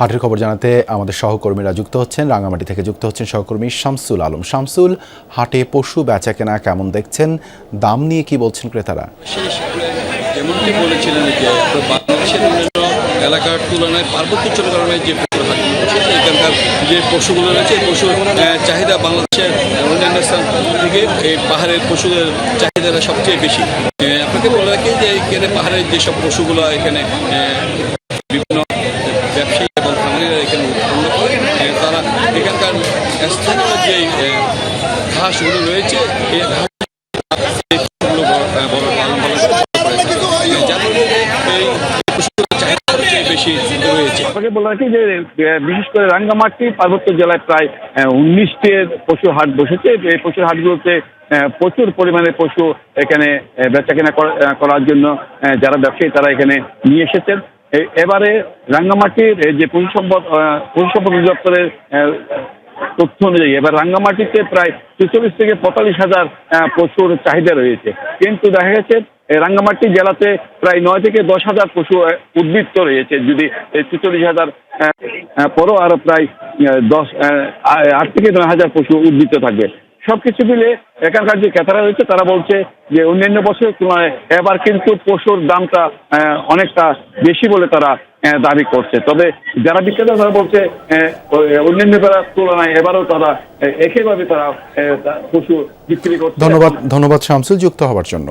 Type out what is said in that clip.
হাটের খবর জানাতে আমাদের সহকর্মীরা যুক্ত হচ্ছেন। রাঙামাটি থেকে যুক্ত হচ্ছেন সহকর্মী শামসুল আলম। শামসুল, হাটে পশু বেচাকেনা কেমন দেখছেন? দাম নিয়ে কি বলছেন ক্রেতারা? যেমনটি বলেছিলেন যে বাংলাদেশের অন্যান্য এলাকার তুলনায় পার্বত্য চট্টগ্রামের যে পশুর হাটগুলো রয়েছে, এখানকার যে পশুগুলো রয়েছে এই পশুর চাহিদা বাংলাদেশের অন্যান্য স্থান থেকে এই পাহাড়ের পশুদের চাহিদাটা সবচেয়ে বেশি। আপনাকে বলে রাখি যে এখানে পাহাড়ের যেসব পশুগুলো এখানে বিভিন্ন ব্যবসায়ী এবং খামারিরা এখানে উৎপন্ন করে, তারা এখানকার স্থানীয় যে ঘাসগুলো রয়েছে এই ঘাস আপনাকে বলে রাখি যে বিশেষ করে রাঙ্গামাটি পার্বত্য জেলায় প্রায় 19টি পশুর হাট বসেছে। এই পশুর হাটগুলোতে প্রচুর পরিমাণে পশু এখানে বেচাকেনা করার জন্য যারা ব্যবসায়ী তারা এখানে নিয়ে এসেছেন। এবারে রাঙ্গামাটির যে পশু সম্পদ অধিদপ্তরের তথ্য অনুযায়ী এবার রাঙ্গামাটিতে প্রায় ৪৪ থেকে ৪৫ হাজার পশুর চাহিদা রয়েছে, কিন্তু দেখা গেছে রাঙ্গামাটি জেলাতে প্রায় ৯ থেকে ১০ হাজার পশু উদ্বৃত্ত রয়েছে। যদি ৪৪,০০০ পরও আরো প্রায় ৮ থেকে ৯ হাজার পশু উদ্বৃত্ত থাকবে। সবকিছু মিলে এখানকার যে ক্রেতারা রয়েছে তারা বলছে যে অন্যান্য বছরের তুলনায় এবার কিন্তু পশুর দামটা অনেকটা বেশি বলে তারা দাবি করছে। তবে যারা বিক্রেতা তারা বলছে অন্যান্য তুলনায় এবারও তারা একইভাবে তারা পশু বিক্রি করছে। ধন্যবাদ শামসুল যুক্ত হওয়ার জন্য।